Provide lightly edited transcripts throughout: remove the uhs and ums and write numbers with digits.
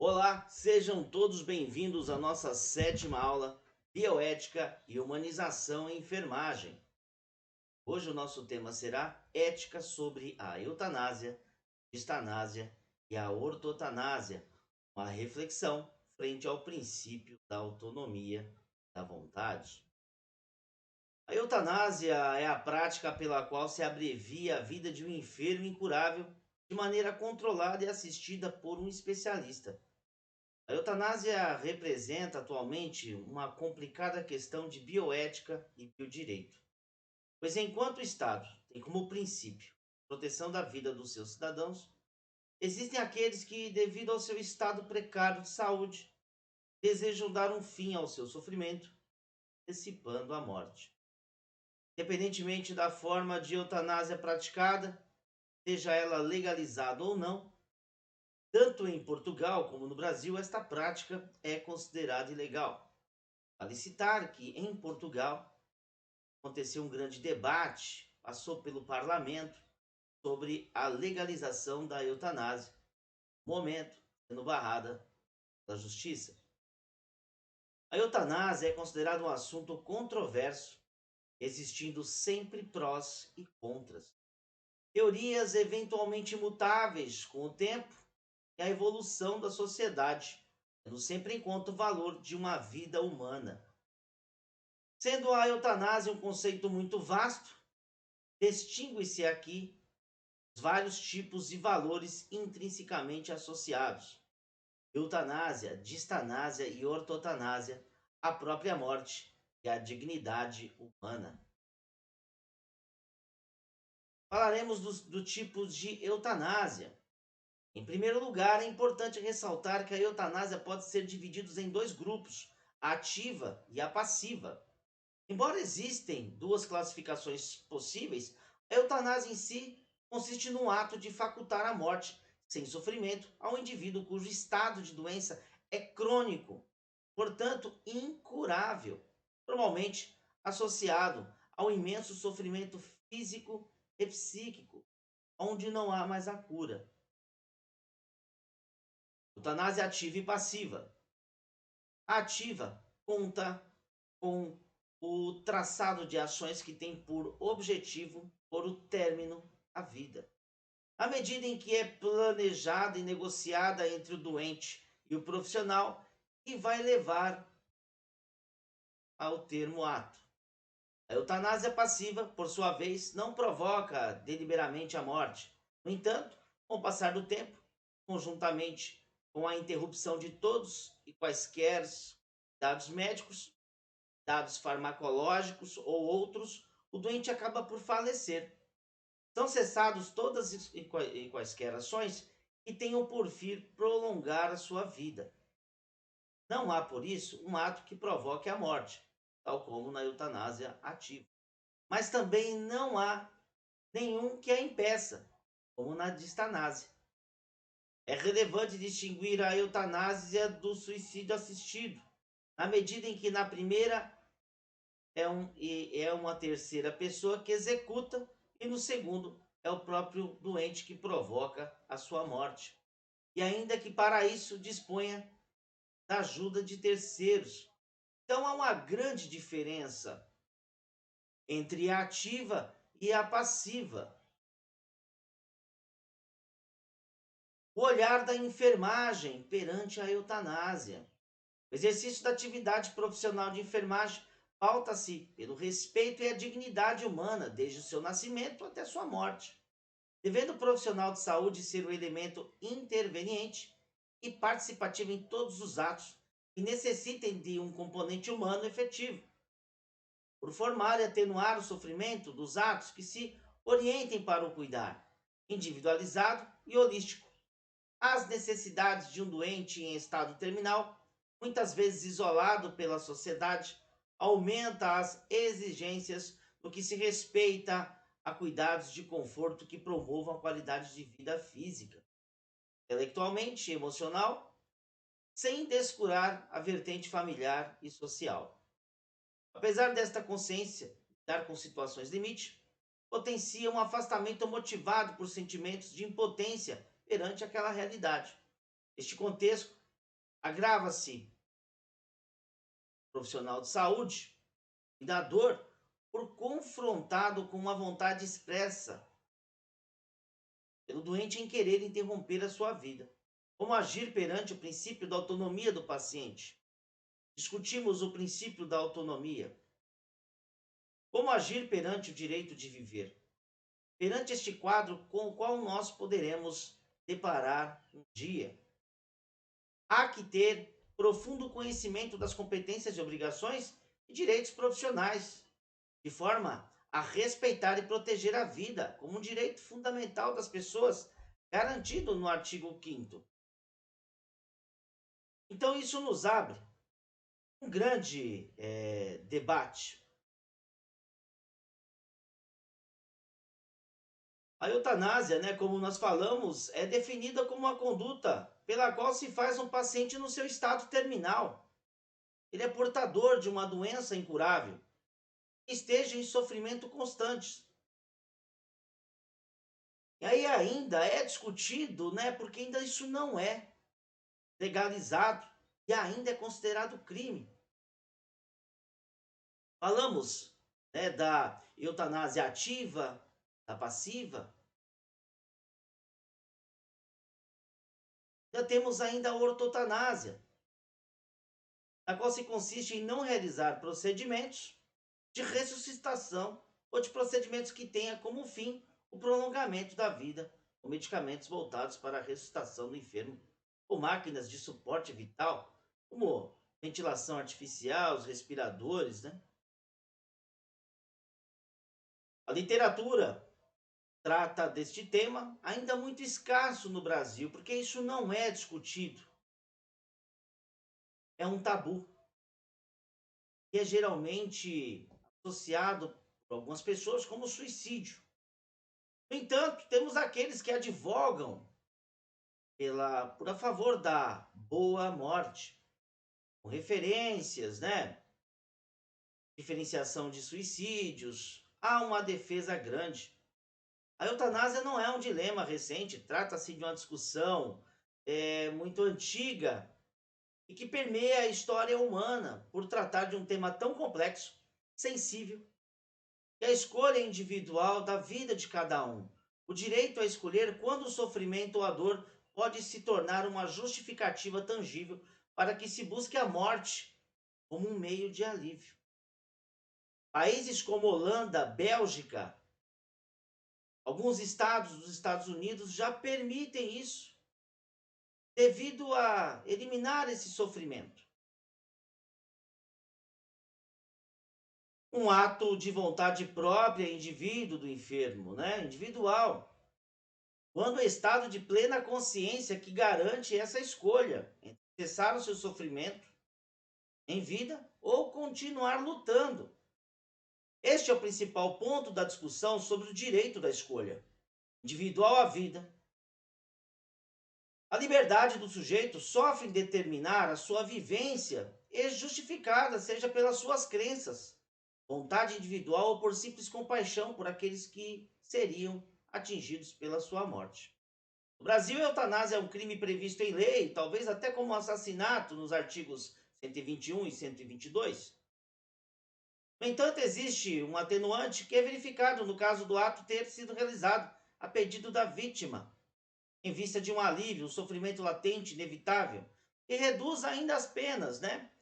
Olá, sejam todos bem-vindos à nossa sétima aula Bioética e Humanização em Enfermagem. Hoje o nosso tema será Ética sobre a eutanásia, distanásia e a ortotanásia, uma reflexão frente ao princípio da autonomia da vontade. A eutanásia é a prática pela qual se abrevia a vida de um enfermo incurável de maneira controlada e assistida por um especialista. A eutanásia representa atualmente uma complicada questão de bioética e biodireito, pois enquanto o Estado tem como princípio a proteção da vida dos seus cidadãos, existem aqueles que, devido ao seu estado precário de saúde, desejam dar um fim ao seu sofrimento, antecipando a morte. Independentemente da forma de eutanásia praticada, seja ela legalizada ou não, tanto em Portugal como no Brasil, esta prática é considerada ilegal. Vale citar que, em Portugal, aconteceu um grande debate, passou pelo parlamento, sobre a legalização da eutanásia, momento sendo barrada pela justiça. A eutanásia é considerada um assunto controverso, existindo sempre prós e contras. Teorias eventualmente mutáveis com o tempo e a evolução da sociedade, tendo sempre em conta o valor de uma vida humana. Sendo a eutanásia um conceito muito vasto, distingue-se aqui os vários tipos e valores intrinsecamente associados: eutanásia, distanásia e ortotanásia, a própria morte e a dignidade humana. Falaremos do tipo de eutanásia. Em primeiro lugar, é importante ressaltar que a eutanásia pode ser dividida em dois grupos, a ativa e a passiva. Embora existem duas classificações possíveis, a eutanásia em si consiste num ato de facultar a morte sem sofrimento ao indivíduo cujo estado de doença é crônico, portanto incurável, normalmente associado ao imenso sofrimento físico e psíquico, onde não há mais a cura. Eutanásia ativa e passiva. A ativa conta com o traçado de ações que tem por objetivo pôr o término à vida. À medida em que é planejada e negociada entre o doente e o profissional, que vai levar ao termo ato. A eutanásia passiva, por sua vez, não provoca deliberadamente a morte. No entanto, com o passar do tempo, conjuntamente com a interrupção de todos e quaisquer dados médicos, dados farmacológicos ou outros, o doente acaba por falecer. São cessados todas e quaisquer ações que tenham por fim prolongar a sua vida. Não há, por isso, um ato que provoque a morte, tal como na eutanásia ativa. Mas também não há nenhum que a impeça, como na distanásia. É relevante distinguir a eutanásia do suicídio assistido, na medida em que na primeira é uma terceira pessoa que executa e no segundo é o próprio doente que provoca a sua morte. E ainda que para isso disponha da ajuda de terceiros. Então há uma grande diferença entre a ativa e a passiva. O olhar da enfermagem perante a eutanásia. O exercício da atividade profissional de enfermagem pauta-se pelo respeito e a dignidade humana desde o seu nascimento até sua morte, devendo o profissional de saúde ser o elemento interveniente e participativo em todos os atos que necessitem de um componente humano efetivo, por formar e atenuar o sofrimento dos atos que se orientem para o cuidar, individualizado e holístico, às necessidades de um doente em estado terminal, muitas vezes isolado pela sociedade, aumenta as exigências no que se respeita a cuidados de conforto que promovam a qualidade de vida física, intelectualmente e emocional, sem descurar a vertente familiar e social. Apesar desta consciência lidar com situações limite, potencia um afastamento motivado por sentimentos de impotência perante aquela realidade. Este contexto Agrava-se o profissional de saúde e da dor por confrontado com uma vontade expressa pelo doente em querer interromper a sua vida. Como agir perante o princípio da autonomia do paciente? Discutimos o princípio da autonomia. Como agir perante o direito de viver? Perante este quadro com o qual nós poderemos deparar um dia, há que ter profundo conhecimento das competências e obrigações e direitos profissionais, de forma a respeitar e proteger a vida como um direito fundamental das pessoas, garantido no artigo 5º. Então isso nos abre um grande debate. A eutanásia, né, como nós falamos, é definida como uma conduta pela qual se faz um paciente no seu estado terminal. Ele é portador de uma doença incurável, esteja em sofrimento constante. E aí ainda é discutido, né, porque ainda isso não é legalizado e ainda é considerado crime. Falamos, né, da eutanásia ativa, da passiva. Já temos ainda a ortotanásia, a qual se consiste em não realizar procedimentos de ressuscitação ou de procedimentos que tenha como fim o prolongamento da vida, ou medicamentos voltados para a ressuscitação do enfermo, ou máquinas de suporte vital, como ventilação artificial, os respiradores, né? A literatura trata deste tema ainda muito escasso no Brasil, porque isso não é discutido. É um tabu, que é geralmente associado por algumas pessoas como suicídio. No entanto, temos aqueles que advogam por a favor da boa morte, com referências, né? Diferenciação de suicídios, há uma defesa grande. A eutanásia não é um dilema recente, trata-se de uma discussão muito antiga e que permeia a história humana por tratar de um tema tão complexo, sensível, que é a escolha individual da vida de cada um. O direito a escolher quando o sofrimento ou a dor pode se tornar uma justificativa tangível para que se busque a morte como um meio de alívio. Países como Holanda, Bélgica, alguns estados dos Estados Unidos já permitem isso, devido a eliminar esse sofrimento. Um ato de vontade própria, indivíduo do enfermo, né? Individual. Quando o estado de plena consciência que garante essa escolha entre cessar o seu sofrimento em vida ou continuar lutando. Este é o principal ponto da discussão sobre o direito da escolha individual à vida. A liberdade do sujeito sofre em determinar a sua vivência e justificada, seja pelas suas crenças, vontade individual ou por simples compaixão por aqueles que seriam atingidos pela sua morte. No Brasil, a eutanásia é um crime previsto em lei, talvez até como assassinato nos artigos 121 e 122. No entanto, existe um atenuante que é verificado no caso do ato ter sido realizado a pedido da vítima, em vista de um alívio, um sofrimento latente, inevitável, e reduz ainda as penas, né?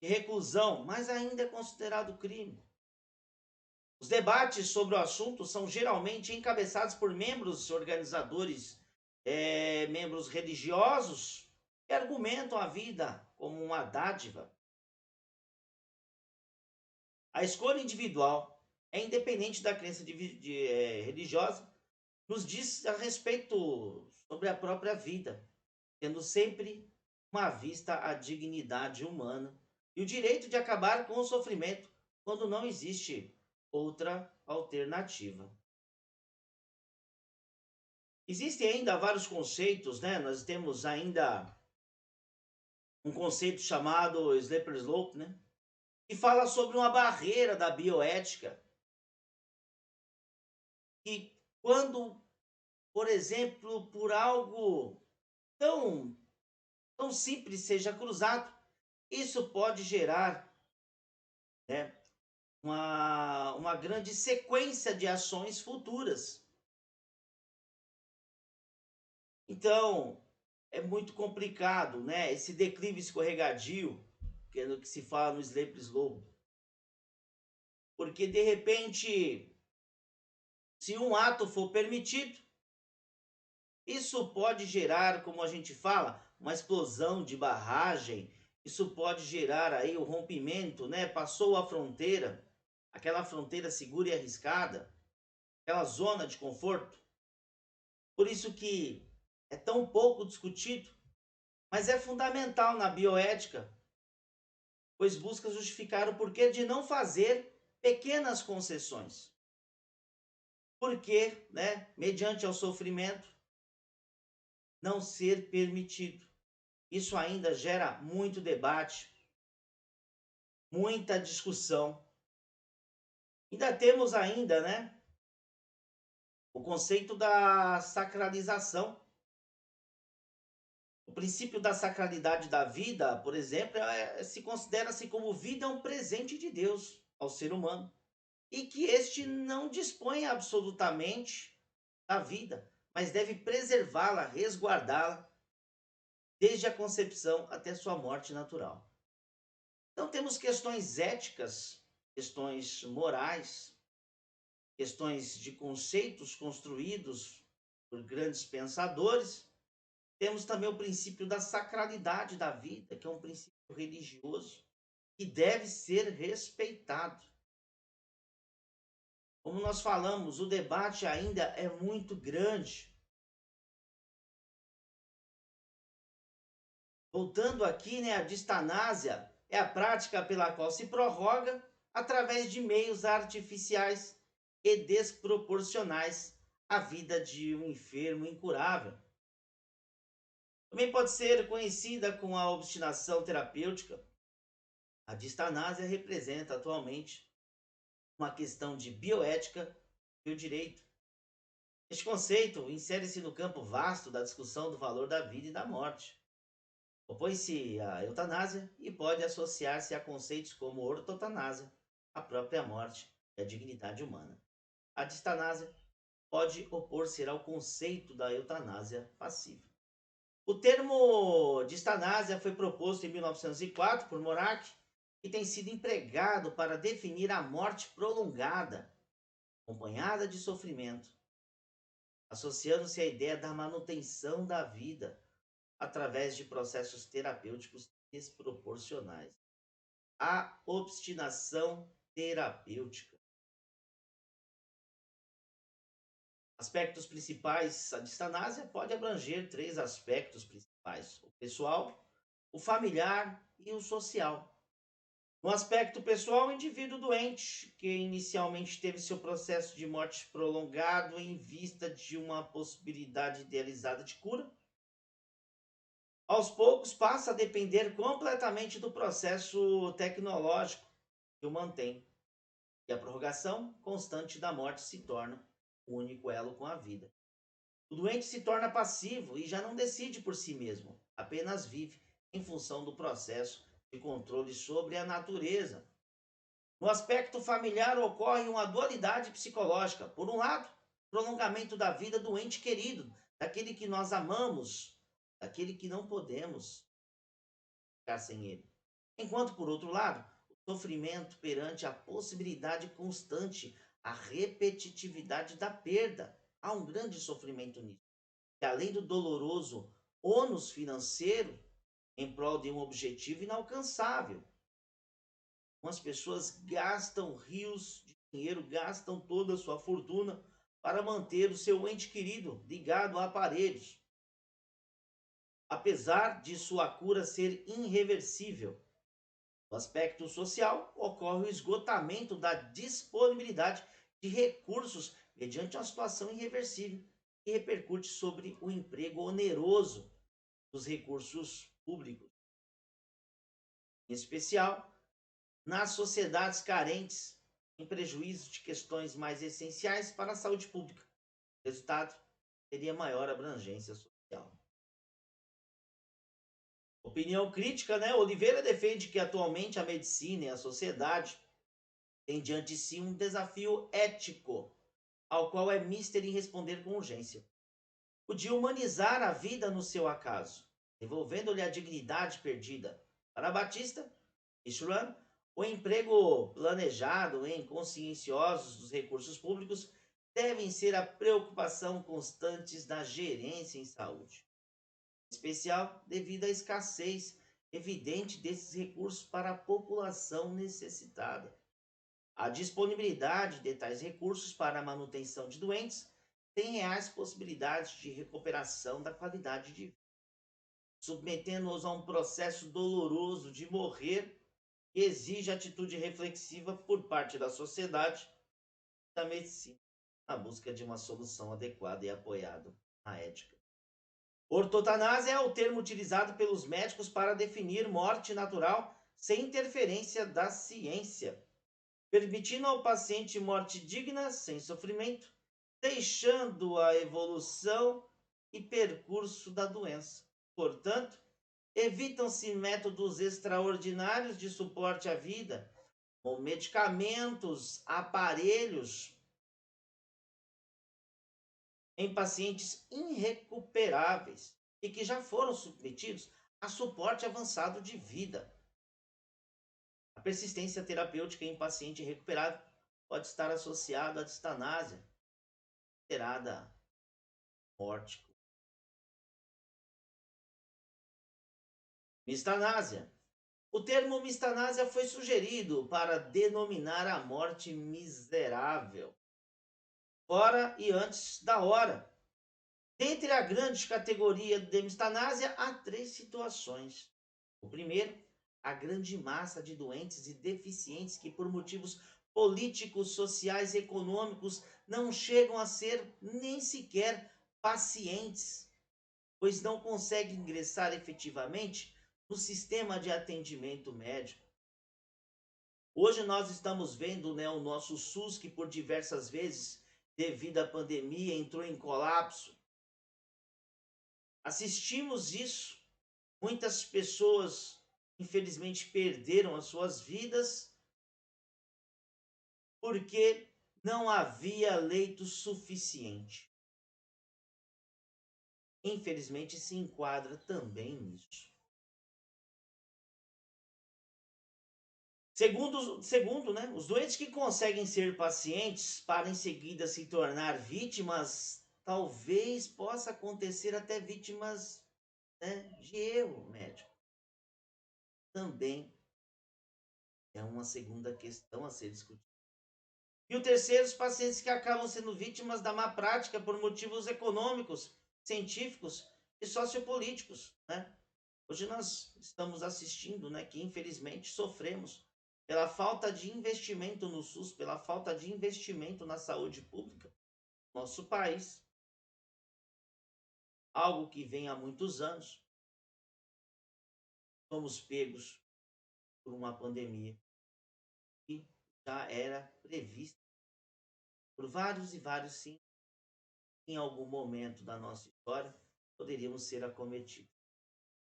De reclusão, mas ainda é considerado crime. Os debates sobre o assunto são geralmente encabeçados por membros organizadores, membros religiosos, que argumentam a vida como uma dádiva. A escolha individual é independente da crença religiosa, nos diz a respeito sobre a própria vida, tendo sempre uma vista a dignidade humana e o direito de acabar com o sofrimento quando não existe outra alternativa. Existem ainda vários conceitos, né? Nós temos ainda um conceito chamado slippery slope, né? Que fala sobre uma barreira da bioética, que quando, por exemplo, por algo tão tão simples seja cruzado, isso pode gerar, né, uma grande sequência de ações futuras. Então, é muito complicado, né? Esse declive escorregadio, que é no que se fala no slippery slope, porque de repente, se um ato for permitido, isso pode gerar, como a gente fala, uma explosão de barragem. Isso pode gerar aí o rompimento, né? Passou a fronteira, aquela fronteira segura e arriscada, aquela zona de conforto. Por isso que é tão pouco discutido, mas é fundamental na bioética, pois busca justificar o porquê de não fazer pequenas concessões. Porque, né, mediante ao sofrimento, não ser permitido. Isso ainda gera muito debate, muita discussão. Ainda temos ainda, né, o conceito da sacralização. O princípio da sacralidade da vida, por exemplo, se considera-se como vida é um presente de Deus ao ser humano e que este não dispõe absolutamente da vida, mas deve preservá-la, resguardá-la desde a concepção até sua morte natural. Então temos questões éticas, questões morais, questões de conceitos construídos por grandes pensadores. Temos também o princípio da sacralidade da vida, que é um princípio religioso que deve ser respeitado. Como nós falamos, o debate ainda é muito grande. Voltando aqui, né, a distanásia é a prática pela qual se prorroga, através de meios artificiais e desproporcionais, a vida de um enfermo incurável. Também pode ser conhecida com a obstinação terapêutica. A distanásia representa atualmente uma questão de bioética e o direito. Este conceito insere-se no campo vasto da discussão do valor da vida e da morte. Opõe-se à eutanásia e pode associar-se a conceitos como ortotanásia, a própria morte e a dignidade humana. A distanásia pode opor-se ao conceito da eutanásia passiva. O termo distanásia foi proposto em 1904 por Morak e tem sido empregado para definir a morte prolongada, acompanhada de sofrimento, associando-se à ideia da manutenção da vida através de processos terapêuticos desproporcionais. A obstinação terapêutica. Aspectos principais. A distanásia pode abranger três aspectos principais: o pessoal, o familiar e o social. No aspecto pessoal, o indivíduo doente, que inicialmente teve seu processo de morte prolongado em vista de uma possibilidade idealizada de cura, aos poucos passa a depender completamente do processo tecnológico que o mantém. E a prorrogação constante da morte se torna o único elo com a vida. O doente se torna passivo e já não decide por si mesmo, apenas vive em função do processo de controle sobre a natureza. No aspecto familiar ocorre uma dualidade psicológica. Por um lado, prolongamento da vida do ente querido, daquele que nós amamos, daquele que não podemos ficar sem ele. Enquanto, por outro lado, o sofrimento perante a possibilidade constante, a repetitividade da perda. Há um grande sofrimento nisso. E além do doloroso ônus financeiro, em prol de um objetivo inalcançável. Algumas pessoas gastam rios de dinheiro, gastam toda a sua fortuna para manter o seu ente querido ligado a aparelhos. Apesar de sua cura ser irreversível, no aspecto social, ocorre o esgotamento da disponibilidade de recursos mediante uma situação irreversível que repercute sobre o emprego oneroso dos recursos públicos, em especial nas sociedades carentes, em prejuízo de questões mais essenciais para a saúde pública. O resultado seria maior abrangência social. Opinião crítica, né? Oliveira defende que atualmente a medicina e a sociedade têm diante de si um desafio ético, ao qual é mister em responder com urgência. O de humanizar a vida no seu acaso, devolvendo-lhe a dignidade perdida. Para Batista e Schramm, o emprego planejado em conscienciosos dos recursos públicos devem ser a preocupação constante da gerência em saúde, em especial devido à escassez evidente desses recursos para a população necessitada. A disponibilidade de tais recursos para a manutenção de doentes tem reais possibilidades de recuperação da qualidade de vida, submetendo-os a um processo doloroso de morrer que exige atitude reflexiva por parte da sociedade e da medicina, na busca de uma solução adequada e apoiada na ética. Ortotanásia é o termo utilizado pelos médicos para definir morte natural sem interferência da ciência, permitindo ao paciente morte digna, sem sofrimento, deixando a evolução e percurso da doença. Portanto, evitam-se métodos extraordinários de suporte à vida, como medicamentos, aparelhos, em pacientes irrecuperáveis e que já foram submetidos a suporte avançado de vida. A persistência terapêutica em paciente recuperado pode estar associada à distanásia, considerada morte. Mistanásia. O termo mistanásia foi sugerido para denominar a morte miserável, fora e antes da hora. Dentre a grande categoria de mistanásia, há três situações. O primeiro, a grande massa de doentes e deficientes que, por motivos políticos, sociais e econômicos, não chegam a ser nem sequer pacientes, pois não conseguem ingressar efetivamente no sistema de atendimento médico. Hoje nós estamos vendo, né, o nosso SUS, que por diversas vezes, devido à pandemia, entrou em colapso. Assistimos isso. Muitas pessoas, infelizmente, perderam as suas vidas porque não havia leito suficiente. Infelizmente, se enquadra também nisso. Segundo, né, os doentes que conseguem ser pacientes para em seguida se tornar vítimas, talvez possa acontecer até vítimas, né, de erro médico. Também é uma segunda questão a ser discutida. E o terceiro, os pacientes que acabam sendo vítimas da má prática por motivos econômicos, científicos e sociopolíticos, né? Hoje nós estamos assistindo, né, que infelizmente sofremos pela falta de investimento no SUS, pela falta de investimento na saúde pública no nosso país, algo que vem há muitos anos. Somos pegos por uma pandemia que já era prevista por vários e vários sim, em algum momento da nossa história poderíamos ser acometidos.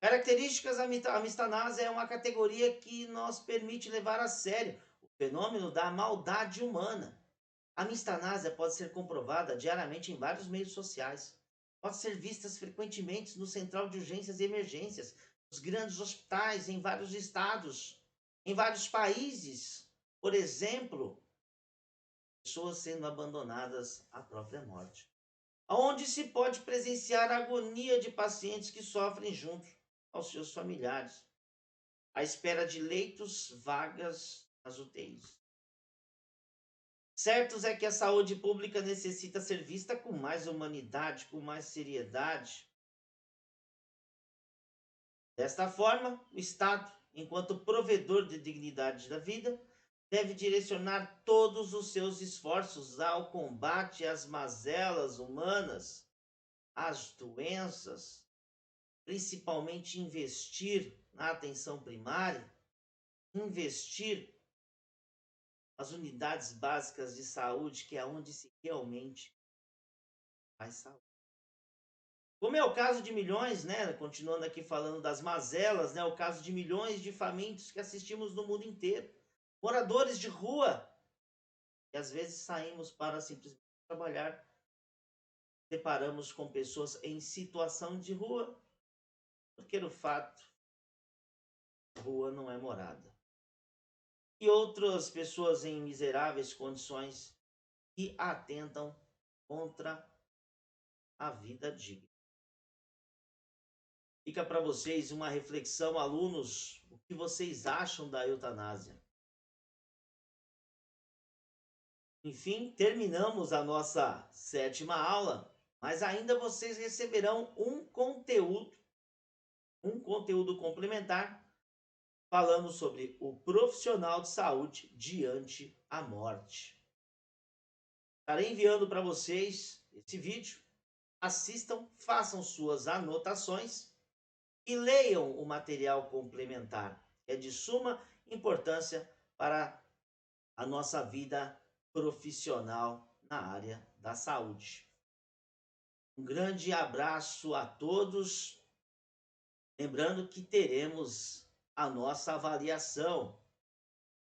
Características: a mistanase é uma categoria que nos permite levar a sério o fenômeno da maldade humana. A mistanásia pode ser comprovada diariamente em vários meios sociais. Pode ser vista frequentemente no central de urgências e emergências, nos grandes hospitais em vários estados, em vários países. Por exemplo, pessoas sendo abandonadas à própria morte. Onde se pode presenciar a agonia de pacientes que sofrem junto aos seus familiares, à espera de leitos vagas nas UTIs. Certo é que a saúde pública necessita ser vista com mais humanidade, com mais seriedade. Desta forma, o Estado, enquanto provedor de dignidade da vida, deve direcionar todos os seus esforços ao combate às mazelas humanas, às doenças, principalmente investir na atenção primária, investir nas unidades básicas de saúde, que é onde se realmente faz saúde. Como é o caso de milhões, né? Continuando aqui falando das mazelas, né? O caso de milhões de famintos que assistimos no mundo inteiro. Moradores de rua, que às vezes saímos para simplesmente trabalhar, deparamos com pessoas em situação de rua, porque no fato, rua não é morada. E outras pessoas em miseráveis condições que atentam contra a vida digna. Fica para vocês uma reflexão, alunos, o que vocês acham da eutanásia? Enfim, terminamos a nossa sétima aula, mas ainda vocês receberão um conteúdo complementar falando sobre o profissional de saúde diante a morte. Estarei enviando para vocês esse vídeo. Assistam, façam suas anotações e leiam o material complementar. É de suma importância para a nossa vida profissional na área da saúde. Um grande abraço a todos. Lembrando que teremos a nossa avaliação.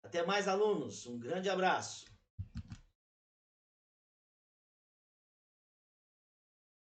Até mais, alunos. Um grande abraço.